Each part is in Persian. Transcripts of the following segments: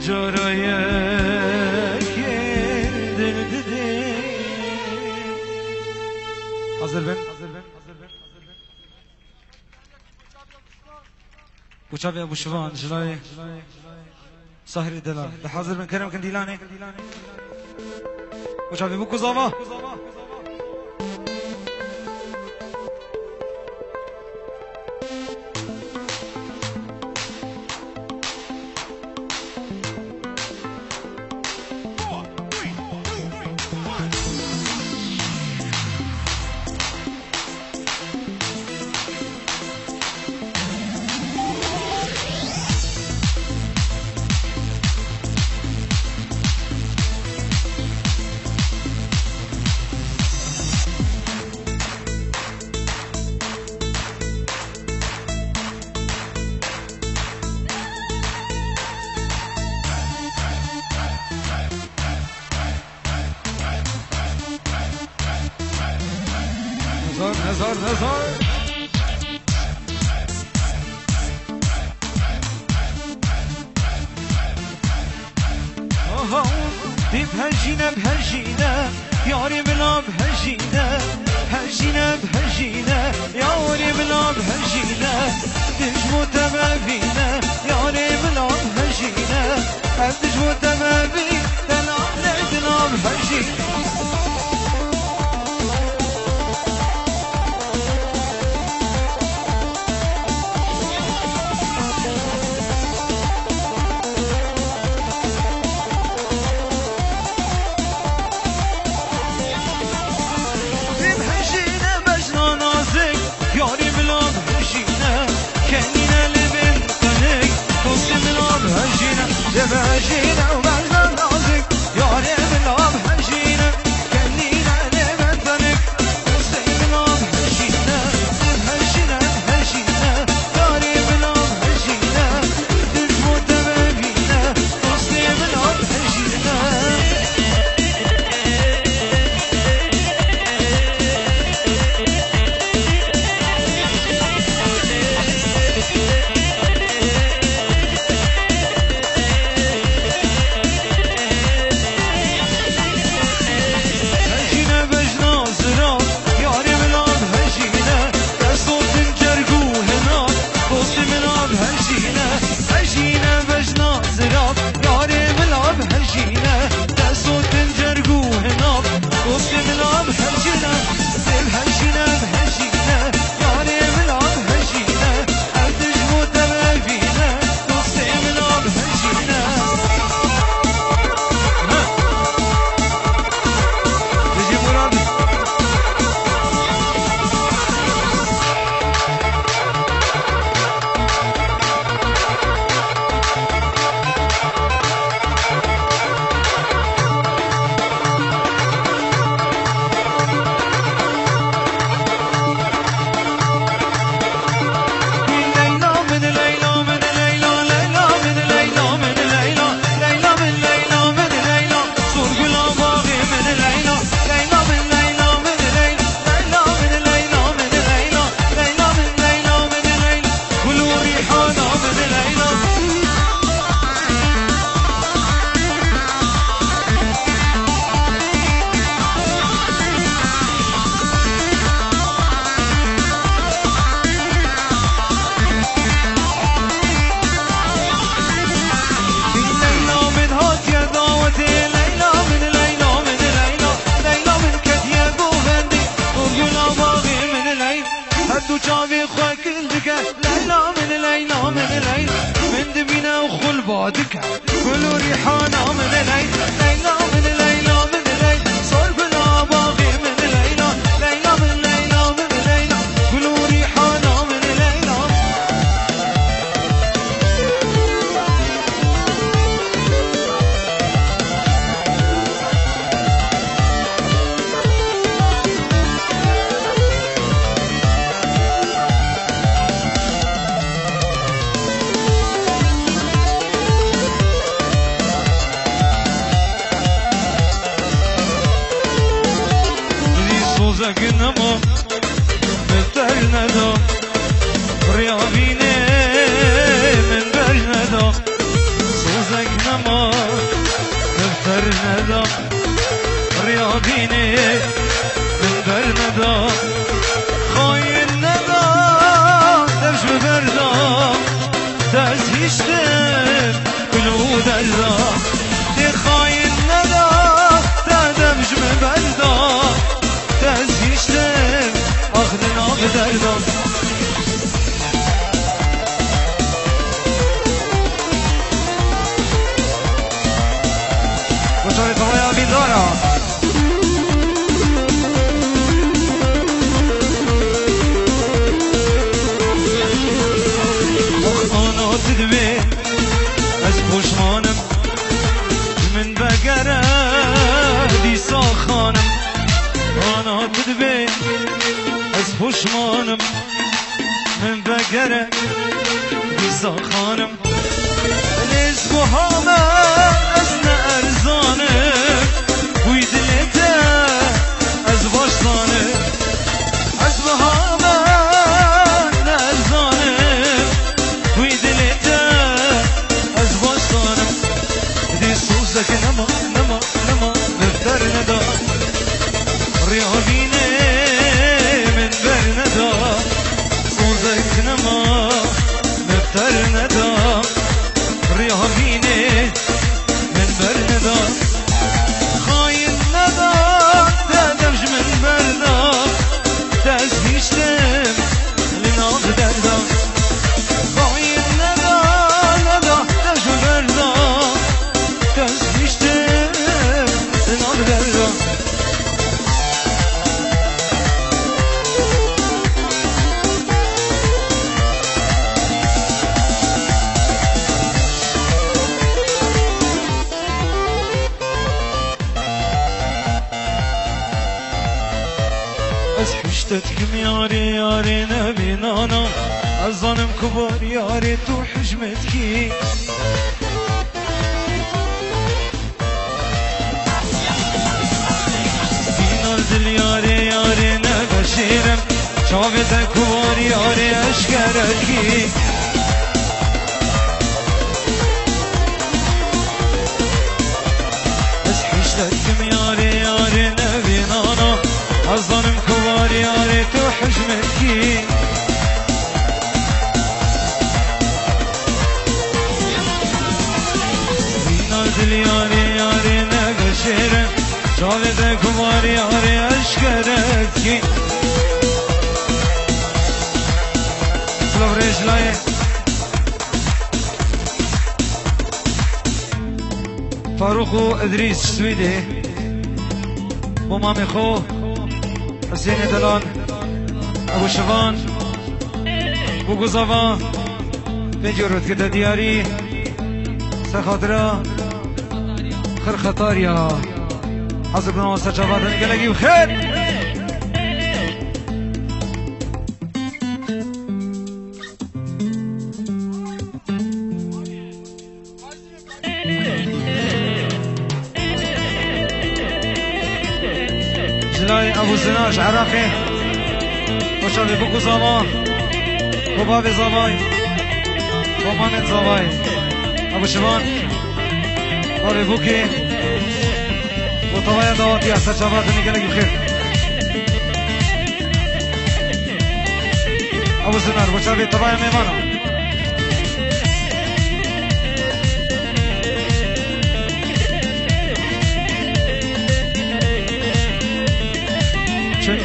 جارای دل دیدی حاضر بن وشافي ابو شوان جلاي سهر دلا حاضر بن كرم كنديلاني وشافي ابو كوزافا نزار بهجينه ياري بلا بهجينه بهجينه ياري بلا بهجينه دجمو تمابينه ياري بلا بهجينه دجمو تمابينه دلا بهجينه بهجينه وبلغم نازك ياري بلا بهجينه كنينه لبنتنك قصي بلا بهجينه بهجينه ياري بلا بهجينه دجمو تمامينه قصي بلا بهجينه من دبينا وخل بادك كل ريحانه من ليلى من ليلى من ليلى صار بلا باغي من ليلى من ليلى من ليلى كل ريحانه من ليلى زقنما من ترندا رياضيني من برندا زقنما ریابینه من بر ندا خاین ندا دمش ببردا دست هیشتم کلو دردا دی خاین ندا دمش ببردا دست هیشتم آخرنا بدردا وشاري طوايا بدارا أنا تدبي از پشمانم من بگره دیسا خانم أنا تدبي از پشمانم من بگره دیسا خانم نزگو همه از ارزانم بوی دلته از باشتانم از بهامه ارزانم بوی دلته از باشتانم دی سوزک نما بفتر ندا ریابینه من بر ندا سوزک نما بفتر ندا ریابینه من بر ندا خاین ندا دمش من بردا دست هیشتم لناغ دردا خاین ندا دمش بردا دست هیشتم لناغ دردا از حشتتكم ياري نبينانا أظنم كبار ياري تو حجمتكي بينا الدل ياري نبشيرم شافتك كبار ياري أشكركي از حشتتكم ياري نبينانا أظنم كبار ياري تو حجمتكي بينادل ياري نبشيرم شاهد كبار ياري أشكرتكي سلام رجلاي فاروق إدريس سويدي ومامي خو حسين دلال ابو شبان بو گزاوان بنجورت كده دياري سخاطرة خر خطاريا حضر بنا سجابات نقلقي بخير جلاي ابو زناش عراقي وشابي بوكو زاما وبابي زاباي ومامن زاباي ابو شبان بابي بوكي وطوايا دواتي احسن شباب نقلق بخير ابو زنار وشابي طوايا ميمانا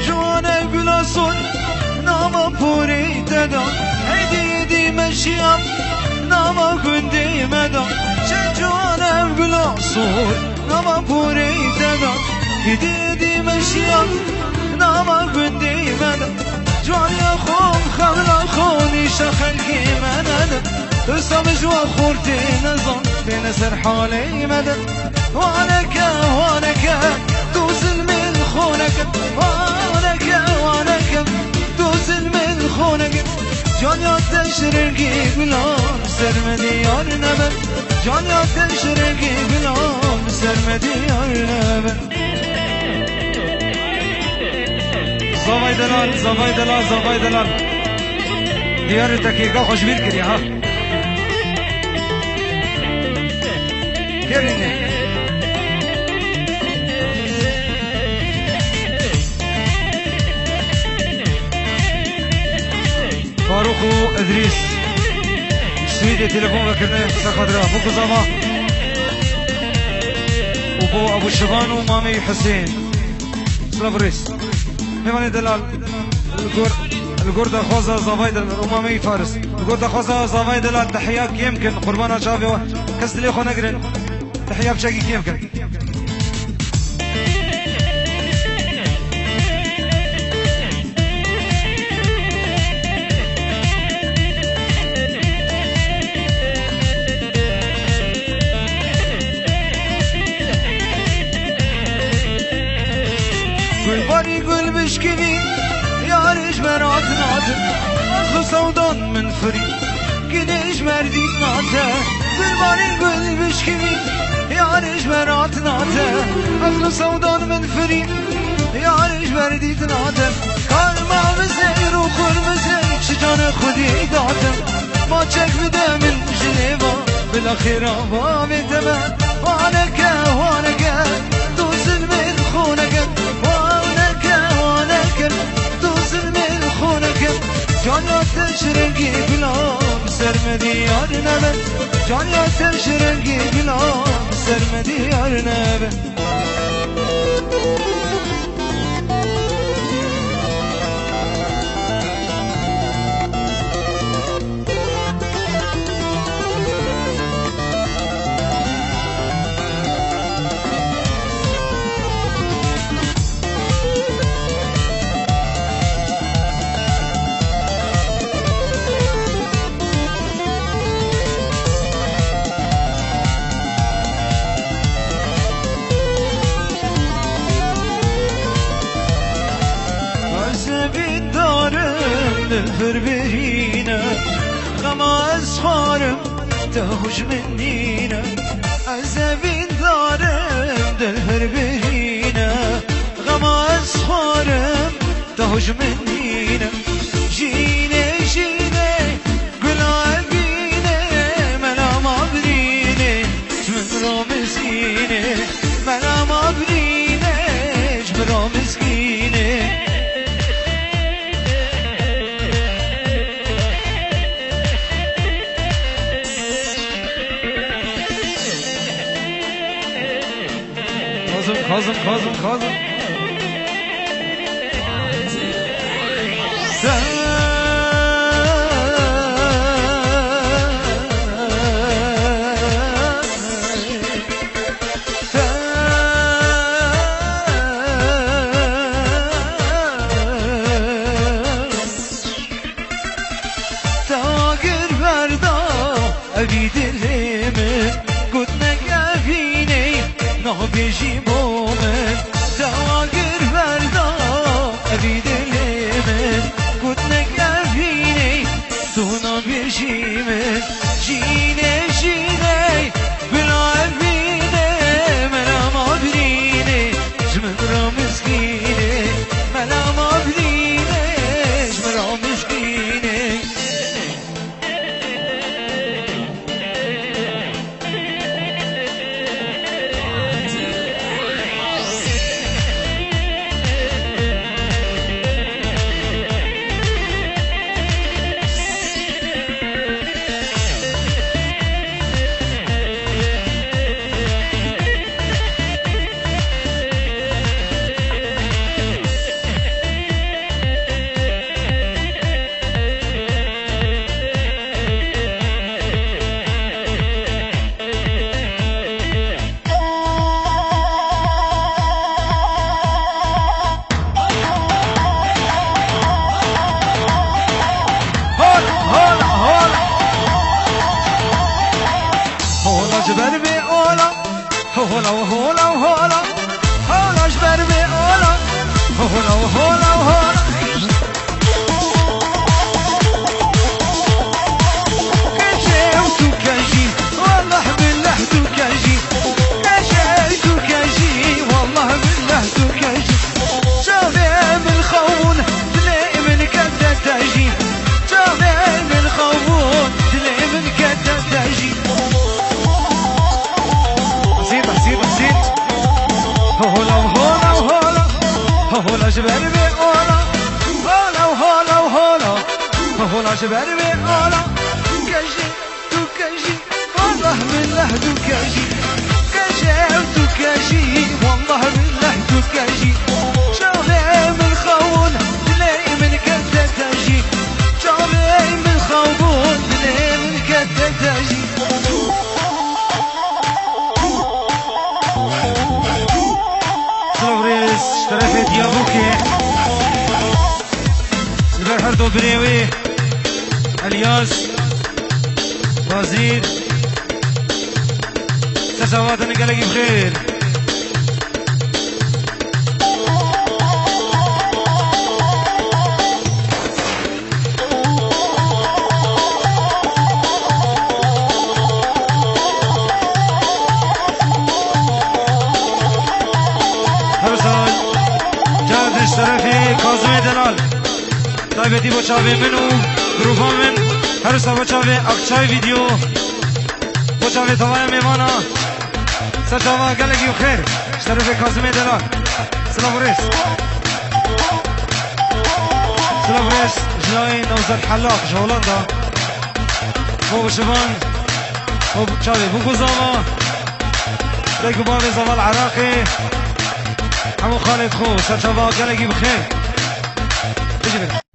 جوانا بلاسون ناما پوری دادا هیدی مشیم ناما گندی مدا جوانا بلاسون ناما پوری دادا هیدی مشیم ناما گندی مدا جوانی خون خبر خونی شخلکی مدد دستم جوا خورتی نزن بین سر حالی مدد وانك دوزل من خونك وانك دوزل من خونك جان یاد تشرقی بلام سرمدی یار نبن جان یاد تشرقی بلام سرمدی یار نبن زوای دلال دیار تکیگا خوشبیر کری ها کرینه ادریس سویدی تلفن بکرنه سخدرا بو زما و بو ابو شبان و مامي حسين سلافريس هيفاني دلال الجردة خوزة زوايد الأمامي فارس الجردة خوزة زوايد دلال تحياك يمكن قربانا شافي كسلي خو نقرن تحيا بشكيك يمكن قل باري قل بشكني يا ريش مرات ناتن أخو سودان من فري كنيش مرديك ناتن قل باري قل بشكني يا ريش مرات ناتن أخو سودان من فري يا ريش مرديك ناتن كارما بزير وخور بزير شجان خودي داتن ما چك بده من جنيبا بالاخير ما بتمن وانك دوسن من خونك جان یادش رنگی گلاب سرمدی یار نبه جان یادش رنگی گلاب سرمدی یار نبه نفر بهينا غما أسخارم تهوش منينا عزبين دارم دلفر بهينا غما أسخارم تهوش منينا جيني جيني قلابيني ملا ما بريني من رامزيني ملا ما بريني جبرا مسكيني Kazım Tagir verda evi dilimi Kutne gavini nabijim تغير فردا أبي دلمن قدنك أفيني تونا بشيمن جيني جيني بلا أفيني ملا ما بريني جمن رامسكيني ملا ما بريني جمن رامسكيني هولا وهولا وهولا هولا جبر بأولا هولا وهولا وهولا كجيت وكجي والله بالله تكجي كجيت وكجي والله بالله تكجي شافي من خون تلاقي من كدا تجي شافي من خون تلاقي من كدا تجي هولا وهولا وهولا هولا جبال بأولا هولا وهولا وهولا بولاش برمي آلا كجي تو كجي والله بالله تو كجي كجي تو كجي والله بالله تو كجي شغلي من خون لي من كدة تجي شغلي من خون لي من كدة تجي صبريس اشترفت يا بوكي البرحر دو بريوي الياس وزير سسوات نقلقي بخير هرسال جاد اشترفي كاظم دلال طيبتي بچاوه منو گروپا من هرسال بچاوه اقچای ویدیو بچاوه توای میمانا سرچاوه گلگی و خیر اشترفي كاظم دلال سلام ورس سلام ورس جناي نوزد حلاق جولاندا بو بشبان بو بچاوه بو گزاما دیگو باب زوال عراقي همو خالد خو سرچاوه گلگی بخیر بجي